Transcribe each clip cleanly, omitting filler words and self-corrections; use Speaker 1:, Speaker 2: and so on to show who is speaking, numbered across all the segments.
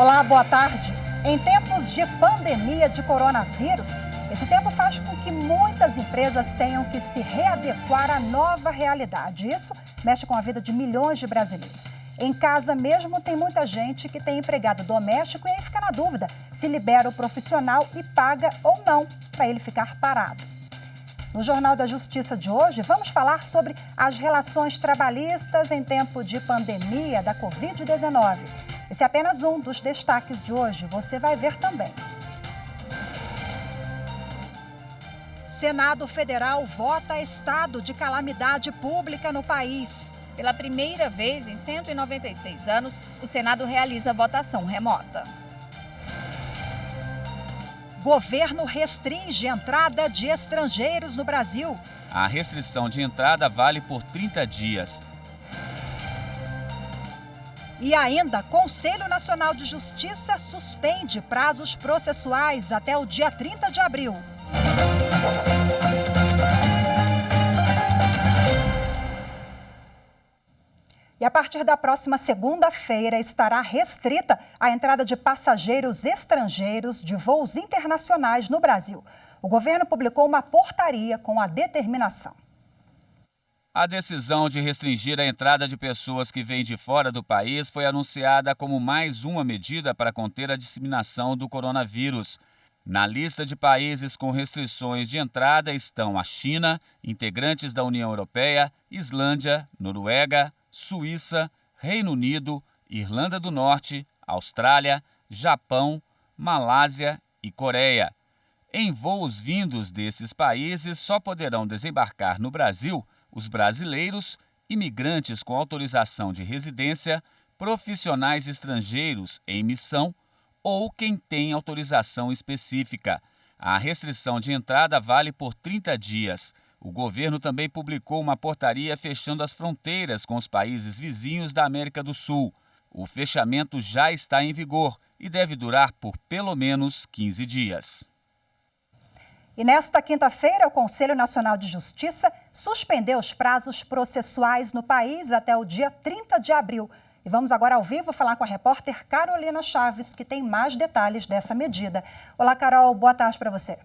Speaker 1: Olá, boa tarde. Em tempos de pandemia de coronavírus, esse tempo faz com que muitas empresas tenham que se readequar à nova realidade. Isso mexe com a vida de milhões de brasileiros. Em casa mesmo tem muita gente que tem empregado doméstico e aí fica na dúvida se libera o profissional e paga ou não para ele ficar parado. No Jornal da Justiça de hoje, vamos falar sobre as relações trabalhistas em tempo de pandemia da Covid-19. Esse é apenas um dos destaques de hoje, você vai ver também. Senado Federal vota estado de calamidade pública no país.
Speaker 2: Pela primeira vez em 196 anos, o Senado realiza votação remota.
Speaker 1: Governo restringe entrada de estrangeiros no Brasil.
Speaker 3: A restrição de entrada vale por 30 dias.
Speaker 1: E ainda, Conselho Nacional de Justiça suspende prazos processuais até o dia 30 de abril. E a partir da próxima segunda-feira estará restrita a entrada de passageiros estrangeiros de voos internacionais no Brasil. O governo publicou uma portaria com a determinação.
Speaker 3: A decisão de restringir a entrada de pessoas que vêm de fora do país foi anunciada como mais uma medida para conter a disseminação do coronavírus. Na lista de países com restrições de entrada estão a China, integrantes da União Europeia, Islândia, Noruega, Suíça, Reino Unido, Irlanda do Norte, Austrália, Japão, Malásia e Coreia. Em voos vindos desses países, só poderão desembarcar no Brasil os brasileiros, imigrantes com autorização de residência, profissionais estrangeiros em missão ou quem tem autorização específica. A restrição de entrada vale por 30 dias. O governo também publicou uma portaria fechando as fronteiras com os países vizinhos da América do Sul. O fechamento já está em vigor e deve durar por pelo menos 15 dias.
Speaker 1: E nesta quinta-feira, o Conselho Nacional de Justiça suspendeu os prazos processuais no país até o dia 30 de abril. E vamos agora ao vivo falar com a repórter Carolina Chaves, que tem mais detalhes dessa medida. Olá, Carol, boa tarde para você.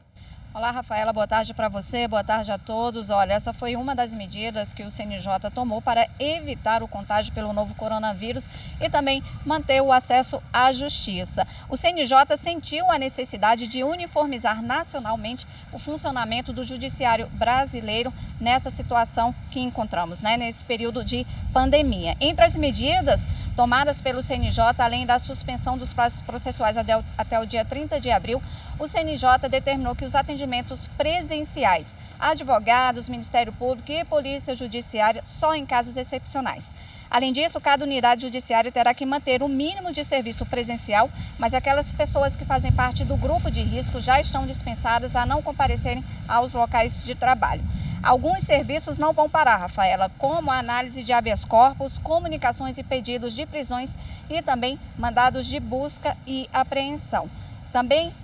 Speaker 2: Olá, Rafaela, boa tarde para você, boa tarde a todos. Olha, essa foi uma das medidas que o CNJ tomou para evitar o contágio pelo novo coronavírus e também manter o acesso à justiça. O CNJ sentiu a necessidade de uniformizar nacionalmente o funcionamento do judiciário brasileiro nessa situação que encontramos, nesse período de pandemia. Entre as medidas tomadas pelo CNJ, além da suspensão dos prazos processuais até o dia 30 de abril, o CNJ determinou que os atendimentos presenciais, advogados, Ministério Público e Polícia Judiciária só em casos excepcionais. Além disso, cada unidade judiciária terá que manter o mínimo de serviço presencial, mas aquelas pessoas que fazem parte do grupo de risco já estão dispensadas a não comparecerem aos locais de trabalho. Alguns serviços não vão parar, Rafaela, como a análise de habeas corpus, comunicações e pedidos de prisões e também mandados de busca e apreensão. Também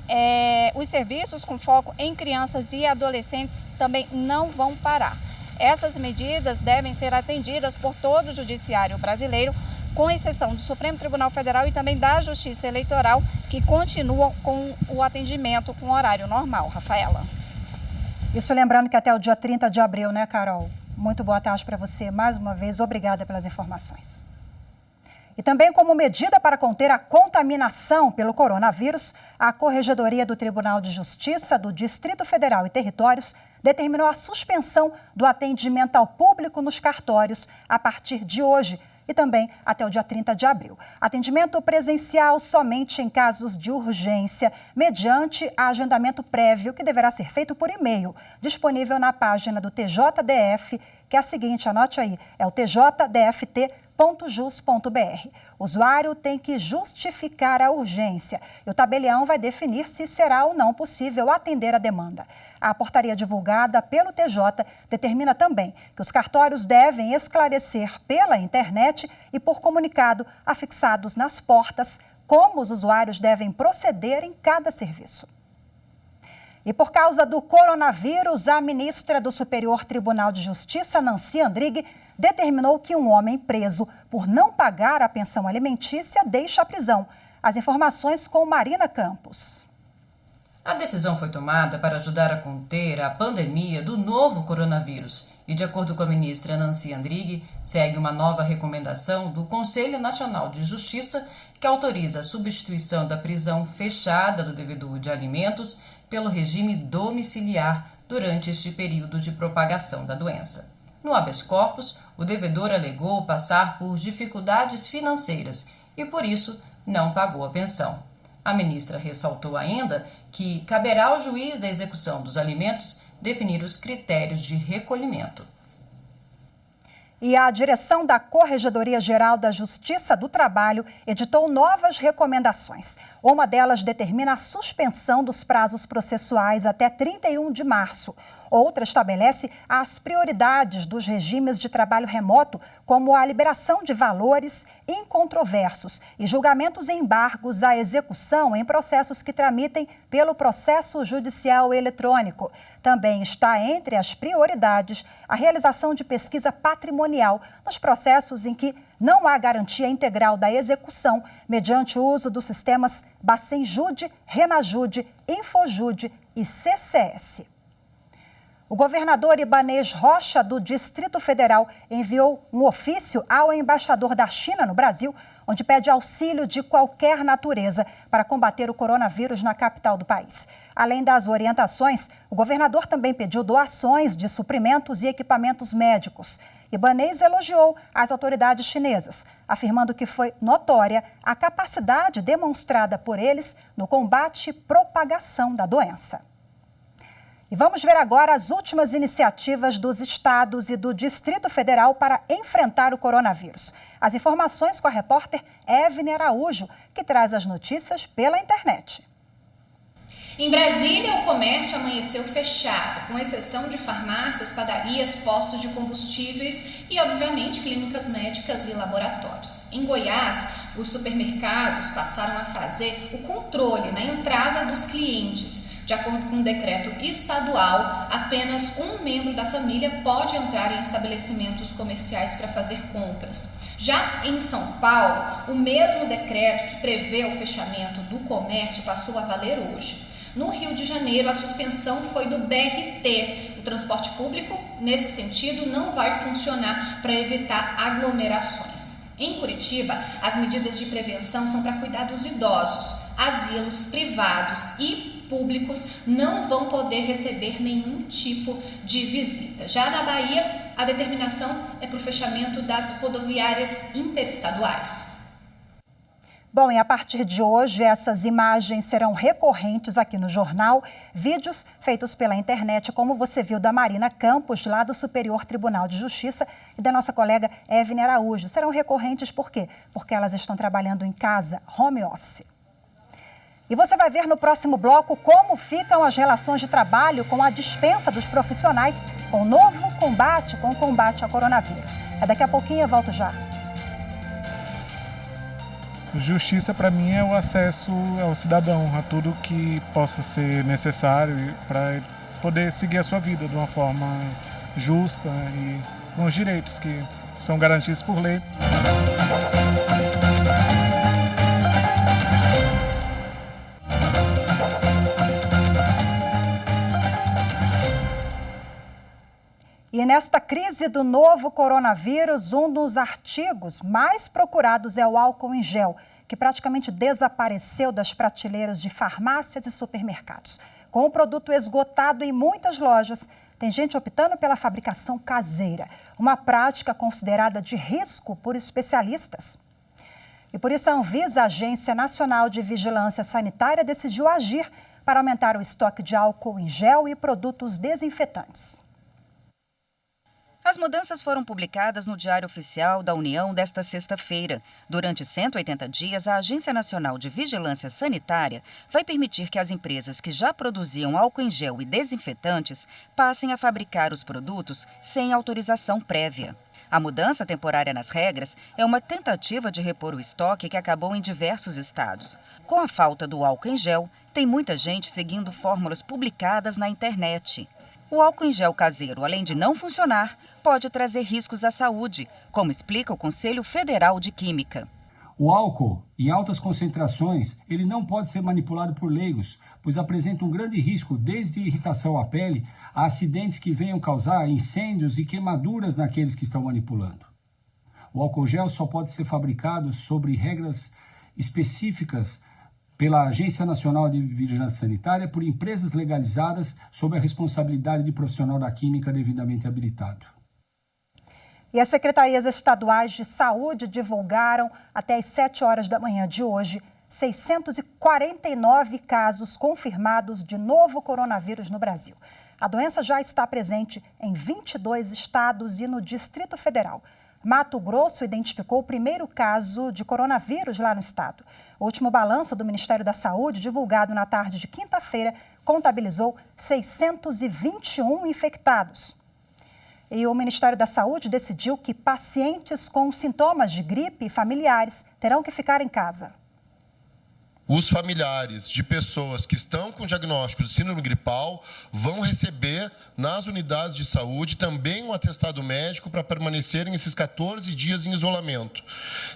Speaker 2: os serviços com foco em crianças e adolescentes também não vão parar. Essas medidas devem ser atendidas por todo o judiciário brasileiro, com exceção do Supremo Tribunal Federal e também da Justiça Eleitoral, que continuam com o atendimento com horário normal. Rafaela.
Speaker 1: Isso lembrando que até o dia 30 de abril, né, Carol? Muito boa tarde para você. Mais uma vez, obrigada pelas informações. E também como medida para conter a contaminação pelo coronavírus, a Corregedoria do Tribunal de Justiça do Distrito Federal e Territórios determinou a suspensão do atendimento ao público nos cartórios a partir de hoje e também até o dia 30 de abril. Atendimento presencial somente em casos de urgência, mediante agendamento prévio que deverá ser feito por e-mail, disponível na página do TJDF, que é a seguinte, anote aí, é o tjdft.jus.br. O usuário tem que justificar a urgência e o tabelião vai definir se será ou não possível atender a demanda. A portaria divulgada pelo TJ determina também que os cartórios devem esclarecer pela internet e por comunicado afixados nas portas como os usuários devem proceder em cada serviço. E por causa do coronavírus, a ministra do Superior Tribunal de Justiça, Nancy Andrighi, determinou que um homem preso por não pagar a pensão alimentícia deixe a prisão. As informações com Marina Campos.
Speaker 4: A decisão foi tomada para ajudar a conter a pandemia do novo coronavírus e, de acordo com a ministra Nancy Andrighi, segue uma nova recomendação do Conselho Nacional de Justiça que autoriza a substituição da prisão fechada do devedor de alimentos pelo regime domiciliar durante este período de propagação da doença. No habeas corpus, o devedor alegou passar por dificuldades financeiras e, por isso, não pagou a pensão. A ministra ressaltou ainda que caberá ao juiz da execução dos alimentos definir os critérios de recolhimento.
Speaker 1: E a direção da Corregedoria-Geral da Justiça do Trabalho editou novas recomendações. Uma delas determina a suspensão dos prazos processuais até 31 de março. Outra estabelece as prioridades dos regimes de trabalho remoto, como a liberação de valores incontroversos e julgamentos e embargos à execução em processos que tramitem pelo processo judicial eletrônico. Também está entre as prioridades a realização de pesquisa patrimonial nos processos em que não há garantia integral da execução, mediante o uso dos sistemas Bacenjude, Renajude, Infojude e CCS. O governador Ibanez Rocha, do Distrito Federal, enviou um ofício ao embaixador da China no Brasil, onde pede auxílio de qualquer natureza para combater o coronavírus na capital do país. Além das orientações, o governador também pediu doações de suprimentos e equipamentos médicos. Ibanez elogiou as autoridades chinesas, afirmando que foi notória a capacidade demonstrada por eles no combate e propagação da doença. E vamos ver agora as últimas iniciativas dos estados e do Distrito Federal para enfrentar o coronavírus. As informações com a repórter Evne Araújo, que traz as notícias pela internet.
Speaker 5: Em Brasília, o comércio amanheceu fechado, com exceção de farmácias, padarias, postos de combustíveis e, obviamente, clínicas médicas e laboratórios. Em Goiás, os supermercados passaram a fazer o controle na entrada dos clientes. De acordo com um decreto estadual, apenas um membro da família pode entrar em estabelecimentos comerciais para fazer compras. Já em São Paulo, o mesmo decreto que prevê o fechamento do comércio passou a valer hoje. No Rio de Janeiro, a suspensão foi do BRT. O transporte público, nesse sentido, não vai funcionar para evitar aglomerações. Em Curitiba, as medidas de prevenção são para cuidar dos idosos. Asilos privados e públicos não vão poder receber nenhum tipo de visita. Já na Bahia, a determinação é para o fechamento das rodoviárias interestaduais.
Speaker 1: Bom, e a partir de hoje, essas imagens serão recorrentes aqui no jornal. Vídeos feitos pela internet, como você viu da Marina Campos, lá do Superior Tribunal de Justiça, e da nossa colega Evne Araújo. Serão recorrentes por quê? Porque elas estão trabalhando em casa, home office. E você vai ver no próximo bloco como ficam as relações de trabalho com a dispensa dos profissionais com o novo combate ao coronavírus. É daqui a pouquinho, eu volto já.
Speaker 6: Justiça, para mim, é o acesso ao cidadão, a tudo que possa ser necessário para ele poder seguir a sua vida de uma forma justa e com os direitos que são garantidos por lei.
Speaker 1: E nesta crise do novo coronavírus, um dos artigos mais procurados é o álcool em gel, que praticamente desapareceu das prateleiras de farmácias e supermercados. Com o produto esgotado em muitas lojas, tem gente optando pela fabricação caseira, uma prática considerada de risco por especialistas. E por isso a Anvisa, a Agência Nacional de Vigilância Sanitária, decidiu agir para aumentar o estoque de álcool em gel e produtos desinfetantes.
Speaker 7: As mudanças foram publicadas no Diário Oficial da União desta sexta-feira. Durante 180 dias, a Agência Nacional de Vigilância Sanitária vai permitir que as empresas que já produziam álcool em gel e desinfetantes passem a fabricar os produtos sem autorização prévia. A mudança temporária nas regras é uma tentativa de repor o estoque que acabou em diversos estados. Com a falta do álcool em gel, tem muita gente seguindo fórmulas publicadas na internet. O álcool em gel caseiro, além de não funcionar, pode trazer riscos à saúde, como explica o Conselho Federal de Química.
Speaker 8: O álcool, em altas concentrações, ele não pode ser manipulado por leigos, pois apresenta um grande risco, desde irritação à pele, a acidentes que venham causar incêndios e queimaduras naqueles que estão manipulando. O álcool gel só pode ser fabricado sobre regras específicas pela Agência Nacional de Vigilância Sanitária por empresas legalizadas sob a responsabilidade de profissional da química devidamente habilitado.
Speaker 1: E as secretarias estaduais de saúde divulgaram até às 7 horas da manhã de hoje 649 casos confirmados de novo coronavírus no Brasil. A doença já está presente em 22 estados e no Distrito Federal. Mato Grosso identificou o primeiro caso de coronavírus lá no estado. O último balanço do Ministério da Saúde, divulgado na tarde de quinta-feira, contabilizou 621 infectados. E o Ministério da Saúde decidiu que pacientes com sintomas de gripe e familiares terão que ficar em casa.
Speaker 9: Os familiares de pessoas que estão com diagnóstico de síndrome gripal vão receber nas unidades de saúde também um atestado médico para permanecerem esses 14 dias em isolamento.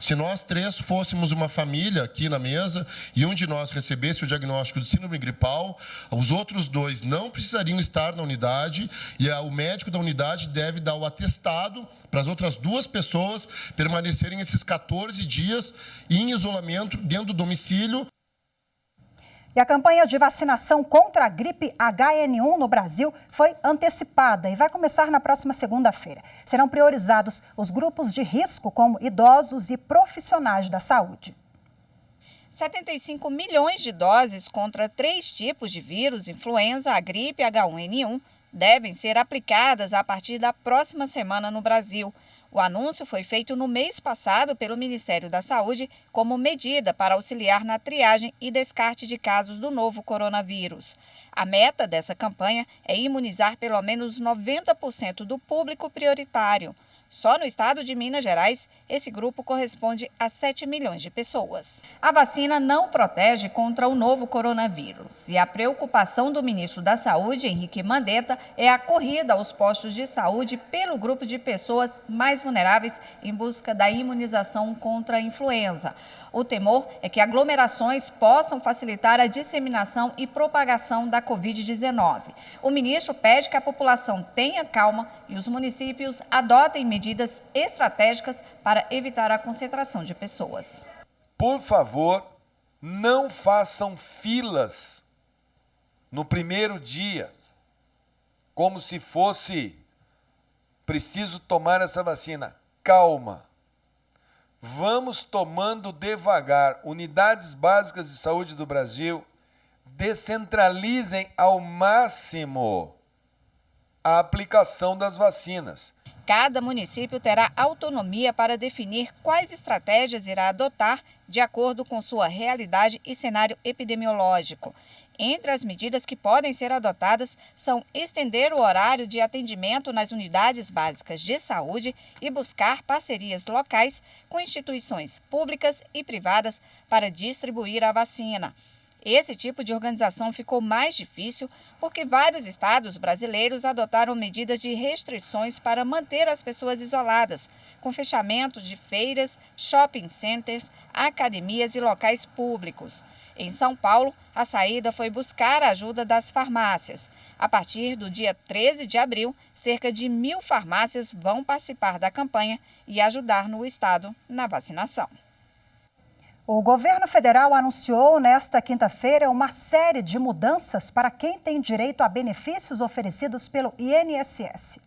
Speaker 9: Se nós 3 fôssemos uma família aqui na mesa e um de nós recebesse o diagnóstico de síndrome gripal, os outros 2 não precisariam estar na unidade e o médico da unidade deve dar o atestado para as outras 2 pessoas permanecerem esses 14 dias em isolamento dentro do domicílio.
Speaker 1: E a campanha de vacinação contra a gripe HN1 no Brasil foi antecipada e vai começar na próxima segunda-feira. Serão priorizados os grupos de risco, como idosos e profissionais da saúde.
Speaker 2: 75 milhões de doses contra 3 tipos de vírus, influenza, a gripe H1N1, devem ser aplicadas a partir da próxima semana no Brasil. O anúncio foi feito no mês passado pelo Ministério da Saúde como medida para auxiliar na triagem e descarte de casos do novo coronavírus. A meta dessa campanha é imunizar pelo menos 90% do público prioritário. Só no estado de Minas Gerais, esse grupo corresponde a 7 milhões de pessoas. A vacina não protege contra o novo coronavírus. E a preocupação do ministro da Saúde, Henrique Mandetta, é a corrida aos postos de saúde pelo grupo de pessoas mais vulneráveis em busca da imunização contra a influenza. O temor é que aglomerações possam facilitar a disseminação e propagação da Covid-19. O ministro pede que a população tenha calma e os municípios adotem medidas estratégicas para evitar a concentração de pessoas.
Speaker 10: Por favor, não façam filas no primeiro dia, como se fosse preciso tomar essa vacina. Calma. Vamos tomando devagar. Unidades básicas de saúde do Brasil, descentralizem ao máximo a aplicação das vacinas.
Speaker 2: Cada município terá autonomia para definir quais estratégias irá adotar de acordo com sua realidade e cenário epidemiológico. Entre as medidas que podem ser adotadas são estender o horário de atendimento nas unidades básicas de saúde e buscar parcerias locais com instituições públicas e privadas para distribuir a vacina. Esse tipo de organização ficou mais difícil porque vários estados brasileiros adotaram medidas de restrições para manter as pessoas isoladas, com fechamentos de feiras, shopping centers, academias e locais públicos. Em São Paulo, a saída foi buscar a ajuda das farmácias. A partir do dia 13 de abril, cerca de 1.000 farmácias vão participar da campanha e ajudar no estado na vacinação.
Speaker 1: O governo federal anunciou nesta quinta-feira uma série de mudanças para quem tem direito a benefícios oferecidos pelo INSS.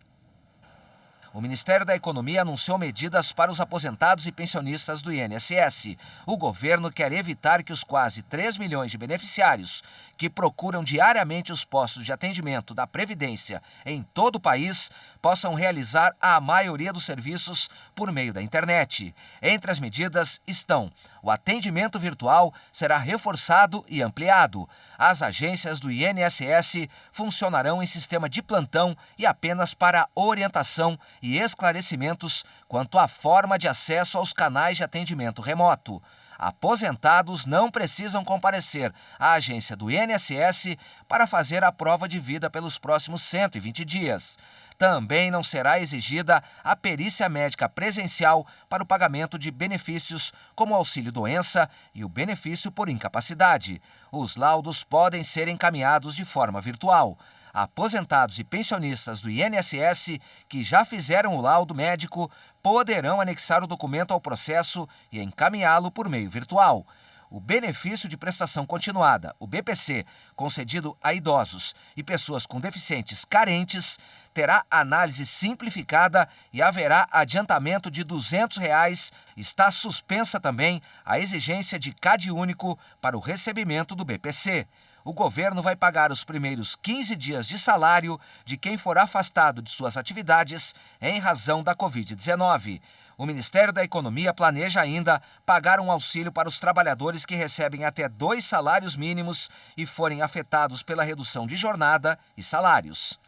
Speaker 11: O Ministério da Economia anunciou medidas para os aposentados e pensionistas do INSS. O governo quer evitar que os quase 3 milhões de beneficiários que procuram diariamente os postos de atendimento da Previdência em todo o país possam realizar a maioria dos serviços por meio da internet. Entre as medidas estão: o atendimento virtual será reforçado e ampliado. As agências do INSS funcionarão em sistema de plantão e apenas para orientação e esclarecimentos quanto à forma de acesso aos canais de atendimento remoto. Aposentados não precisam comparecer à agência do INSS para fazer a prova de vida pelos próximos 120 dias. Também não será exigida a perícia médica presencial para o pagamento de benefícios como o auxílio-doença e o benefício por incapacidade. Os laudos podem ser encaminhados de forma virtual. Aposentados e pensionistas do INSS que já fizeram o laudo médico poderão anexar o documento ao processo e encaminhá-lo por meio virtual. O benefício de prestação continuada, o BPC, concedido a idosos e pessoas com deficientes carentes, terá análise simplificada e haverá adiantamento de R$ 200. Está suspensa também a exigência de CAD único para o recebimento do BPC. O governo vai pagar os primeiros 15 dias de salário de quem for afastado de suas atividades em razão da Covid-19. O Ministério da Economia planeja ainda pagar um auxílio para os trabalhadores que recebem até 2 salários mínimos e forem afetados pela redução de jornada e salários.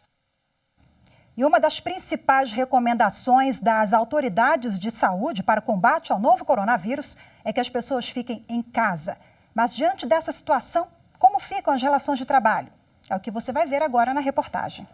Speaker 1: E uma das principais recomendações das autoridades de saúde para o combate ao novo coronavírus é que as pessoas fiquem em casa. Mas diante dessa situação, como ficam as relações de trabalho? É o que você vai ver agora na reportagem.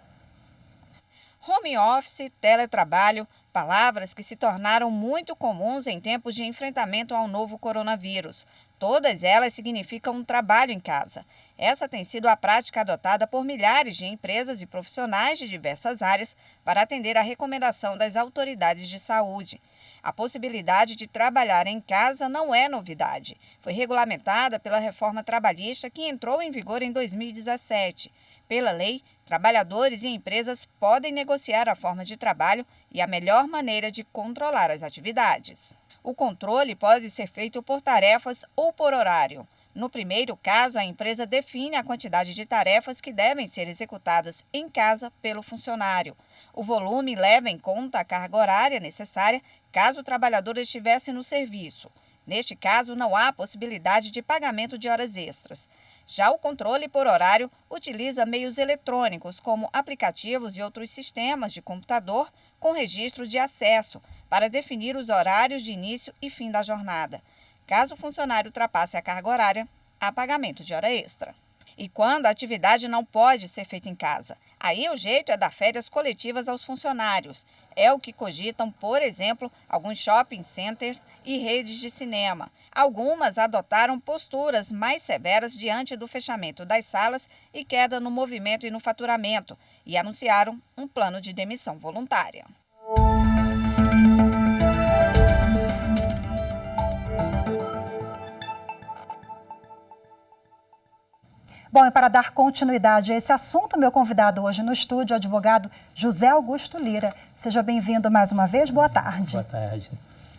Speaker 2: Home office, teletrabalho, palavras que se tornaram muito comuns em tempos de enfrentamento ao novo coronavírus. Todas elas significam um trabalho em casa. Essa tem sido a prática adotada por milhares de empresas e profissionais de diversas áreas para atender à recomendação das autoridades de saúde. A possibilidade de trabalhar em casa não é novidade. Foi regulamentada pela reforma trabalhista que entrou em vigor em 2017. Pela lei, trabalhadores e empresas podem negociar a forma de trabalho e a melhor maneira de controlar as atividades. O controle pode ser feito por tarefas ou por horário. No primeiro caso, a empresa define a quantidade de tarefas que devem ser executadas em casa pelo funcionário. O volume leva em conta a carga horária necessária caso o trabalhador estivesse no serviço. Neste caso, não há possibilidade de pagamento de horas extras. Já o controle por horário utiliza meios eletrônicos, como aplicativos e outros sistemas de computador com registro de acesso, para definir os horários de início e fim da jornada. Caso o funcionário ultrapasse a carga horária, há pagamento de hora extra. E quando a atividade não pode ser feita em casa? Aí o jeito é dar férias coletivas aos funcionários. É o que cogitam, por exemplo, alguns shopping centers e redes de cinema. Algumas adotaram posturas mais severas diante do fechamento das salas e queda no movimento e no faturamento, e anunciaram um plano de demissão voluntária.
Speaker 1: Bom, e para dar continuidade a esse assunto, meu convidado hoje no estúdio é o advogado José Augusto Lira. Seja bem-vindo mais uma vez, boa tarde.
Speaker 12: Boa tarde.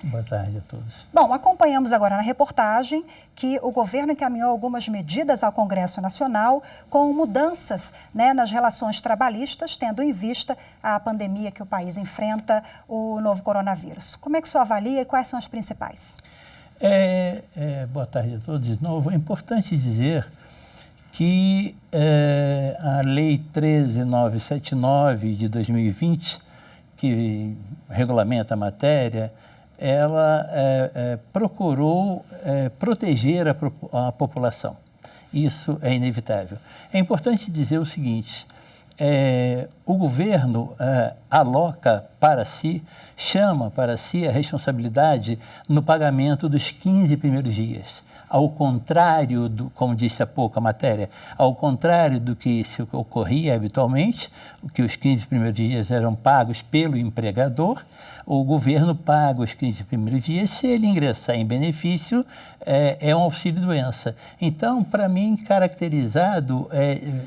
Speaker 12: Boa tarde a todos.
Speaker 1: Bom, acompanhamos agora na reportagem que o governo encaminhou algumas medidas ao Congresso Nacional com mudanças, nas relações trabalhistas, tendo em vista a pandemia que o país enfrenta, o novo coronavírus. Como é que o senhor avalia e quais são as principais?
Speaker 12: Boa tarde a todos de novo. É importante dizer que a Lei 13.979 de 2020, que regulamenta a matéria, ela procurou proteger a população. Isso é inevitável. É importante dizer o seguinte, o governo aloca para si, chama para si a responsabilidade no pagamento dos 15 primeiros dias. Ao contrário, como disse há pouco a matéria, ao contrário do que se ocorria habitualmente, que os 15 primeiros dias eram pagos pelo empregador, o governo paga os 15 primeiros dias, se ele ingressar em benefício, é um auxílio-doença. Então, para mim, caracterizado,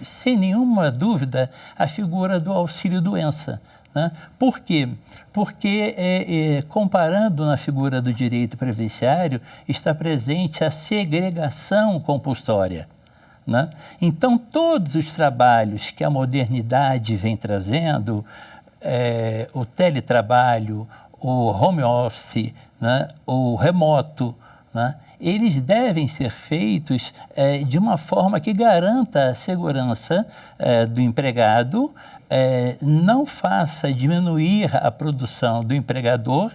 Speaker 12: sem nenhuma dúvida, a figura do auxílio-doença. Né? Por quê? Porque, comparando na figura do direito previdenciário, está presente a segregação compulsória. Né? Então, todos os trabalhos que a modernidade vem trazendo, o teletrabalho, o home office, né? O remoto, né? Eles devem ser feitos de uma forma que garanta a segurança do empregado, não faça diminuir a produção do empregador,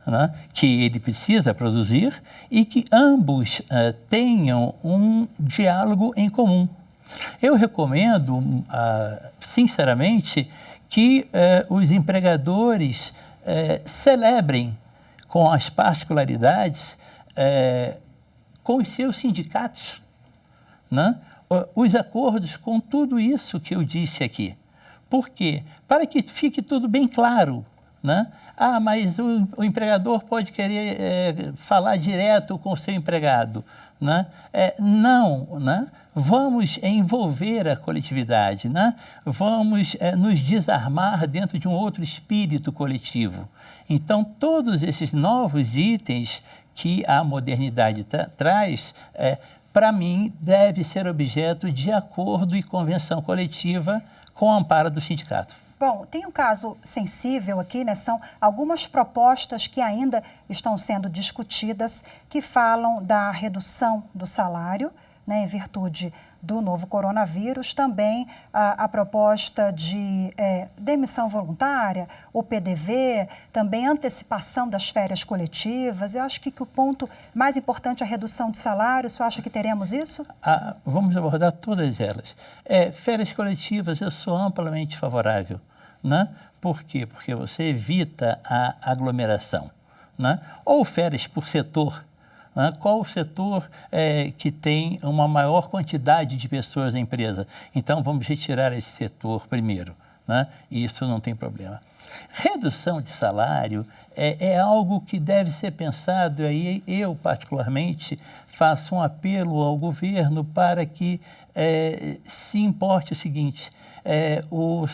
Speaker 12: né, que ele precisa produzir, e que ambos tenham um diálogo em comum. Eu recomendo, sinceramente, que os empregadores celebrem com as particularidades, com os seus sindicatos, né, os acordos com tudo isso que eu disse aqui. Por quê? Para que fique tudo bem claro, né? Ah, mas o empregador pode querer falar direto com o seu empregado, né? Não, né? Vamos envolver a coletividade, né? Vamos nos desarmar dentro de um outro espírito coletivo. Então, todos esses novos itens que a modernidade traz, para mim, deve ser objeto de acordo e convenção coletiva com o amparo do sindicato.
Speaker 1: Bom, tem um caso sensível aqui, né? São algumas propostas que ainda estão sendo discutidas, que falam da redução do salário, né, em virtude do novo coronavírus, também a proposta de demissão voluntária, o PDV, também antecipação das férias coletivas. Eu acho que o ponto mais importante é a redução de salário. Você acha que teremos isso?
Speaker 12: Vamos abordar todas elas. Férias coletivas, eu sou amplamente favorável, né? Por quê? Porque você evita a aglomeração, né? Ou férias por setor. Qual o setor que tem uma maior quantidade de pessoas na empresa? Então, vamos retirar esse setor primeiro, né? E isso não tem problema. Redução de salário é algo que deve ser pensado, e aí eu, particularmente, faço um apelo ao governo para que se importe o seguinte: o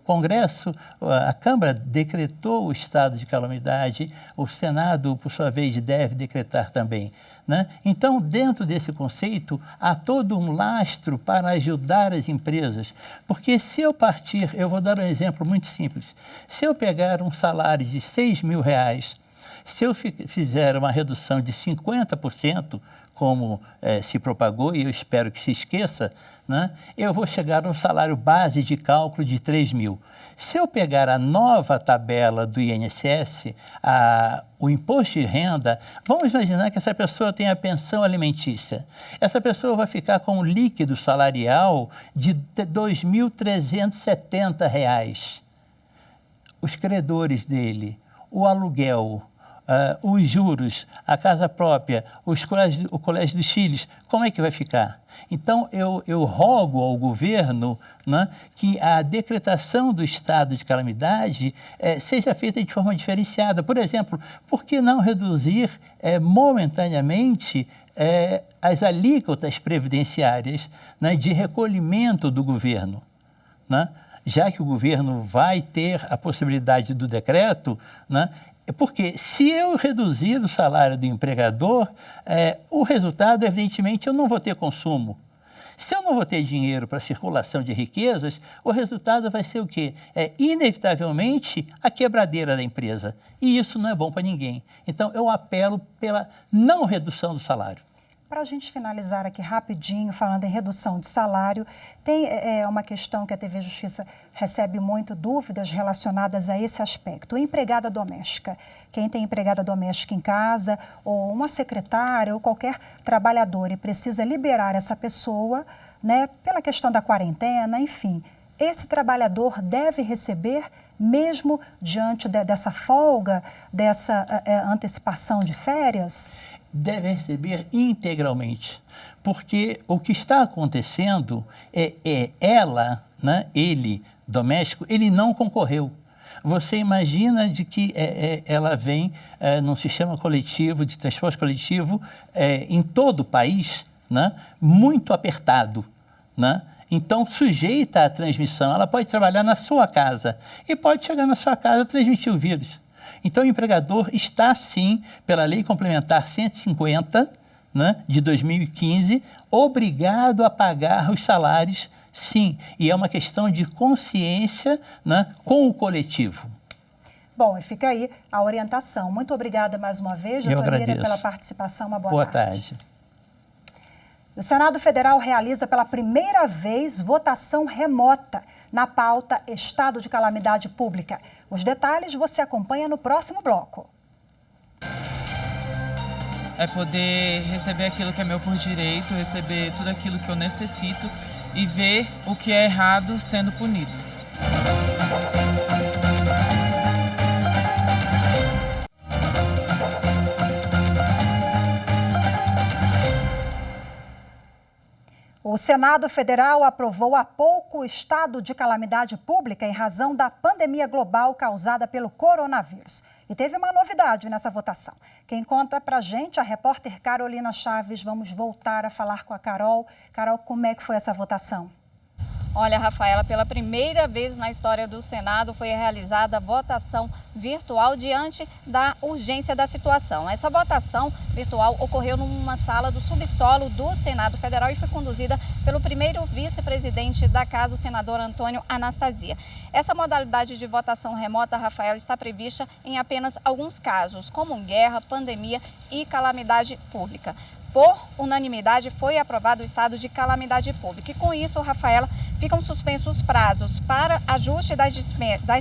Speaker 12: Congresso, a Câmara decretou o estado de calamidade, o Senado, por sua vez, deve decretar também, né? Então, dentro desse conceito, há todo um lastro para ajudar as empresas, porque se eu partir, eu vou dar um exemplo muito simples, se eu pegar um salário de R$6.000, se eu fizer uma redução de 50%, como se propagou, e eu espero que se esqueça, né, eu vou chegar a um salário base de cálculo de 3.000. Se eu pegar a nova tabela do INSS, o imposto de renda, vamos imaginar que essa pessoa tem a pensão alimentícia. Essa pessoa vai ficar com um líquido salarial de R$ 2.370. Os credores dele, o aluguel, os juros, a casa própria, o colégio dos filhos, como é que vai ficar? Então, eu rogo ao governo, né, que a decretação do estado de calamidade seja feita de forma diferenciada. Por exemplo, por que não reduzir momentaneamente as alíquotas previdenciárias, né, de recolhimento do governo, né? Já que o governo vai ter a possibilidade do decreto, né? Porque se eu reduzir o salário do empregador, o resultado, evidentemente, eu não vou ter consumo. Se eu não vou ter dinheiro para circulação de riquezas, o resultado vai ser o quê? Inevitavelmente, a quebradeira da empresa. E isso não é bom para ninguém. Então, eu apelo pela não redução do salário.
Speaker 1: Para a gente finalizar aqui rapidinho, falando em redução de salário, tem uma questão que a TV Justiça recebe muito dúvidas relacionadas a esse aspecto. A empregada doméstica. Quem tem empregada doméstica em casa, ou uma secretária, ou qualquer trabalhador, e precisa liberar essa pessoa, né, pela questão da quarentena, enfim. Esse trabalhador deve receber, mesmo diante dessa folga, dessa antecipação de férias?
Speaker 12: Deve receber integralmente, porque o que está acontecendo ela, né, ele, doméstico, ele não concorreu. Você imagina de que ela vem num sistema coletivo, de transporte coletivo, em todo o país, né, muito apertado, né? Então, sujeita à transmissão, ela pode trabalhar na sua casa e pode chegar na sua casa e transmitir o vírus. Então, o empregador está, sim, pela Lei Complementar 150, né, de 2015, obrigado a pagar os salários, sim. E é uma questão de consciência, né, com o coletivo.
Speaker 1: Bom, e fica aí a orientação. Muito obrigada mais uma vez, doutora Lira, pela participação. Uma boa tarde. O Senado Federal realiza pela primeira vez votação remota na pauta Estado de Calamidade Pública. Os detalhes você acompanha no próximo bloco.
Speaker 13: É poder receber aquilo que é meu por direito, receber tudo aquilo que eu necessito e ver o que é errado sendo punido.
Speaker 1: O Senado Federal aprovou há pouco o estado de calamidade pública em razão da pandemia global causada pelo coronavírus. E teve uma novidade nessa votação. Quem conta pra gente é a repórter Carolina Chaves. Vamos voltar a falar com a Carol. Carol, como é que foi essa votação?
Speaker 2: Olha, Rafaela, pela primeira vez na história do Senado foi realizada a votação virtual diante da urgência da situação. Essa votação virtual ocorreu numa sala do subsolo do Senado Federal e foi conduzida pelo primeiro vice-presidente da casa, o senador Antônio Anastasia. Essa modalidade de votação remota, Rafaela, está prevista em apenas alguns casos, como guerra, pandemia e calamidade pública. Por unanimidade, foi aprovado o estado de calamidade pública. E com isso, Rafaela, ficam suspensos os prazos para ajuste das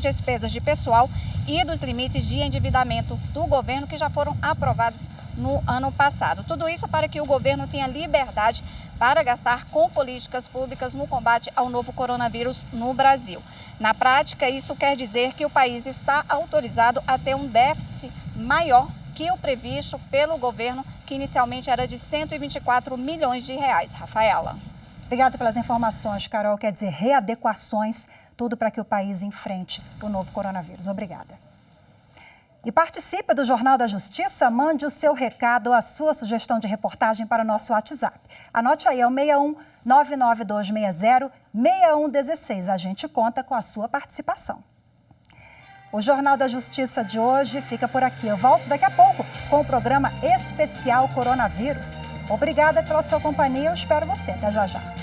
Speaker 2: despesas de pessoal e dos limites de endividamento do governo que já foram aprovados no ano passado. Tudo isso para que o governo tenha liberdade para gastar com políticas públicas no combate ao novo coronavírus no Brasil. Na prática, isso quer dizer que o país está autorizado a ter um déficit maior que o previsto pelo governo, que inicialmente era de 124 milhões de reais. Rafaela.
Speaker 1: Obrigada pelas informações, Carol. Quer dizer, readequações, tudo para que o país enfrente o novo coronavírus. Obrigada. E participe do Jornal da Justiça, mande o seu recado, a sua sugestão de reportagem para o nosso WhatsApp. Anote aí, é o 61 99260 6116. A gente conta com a sua participação. O Jornal da Justiça de hoje fica por aqui. Eu volto daqui a pouco com o programa especial Coronavírus. Obrigada pela sua companhia. Eu espero você. Até já já.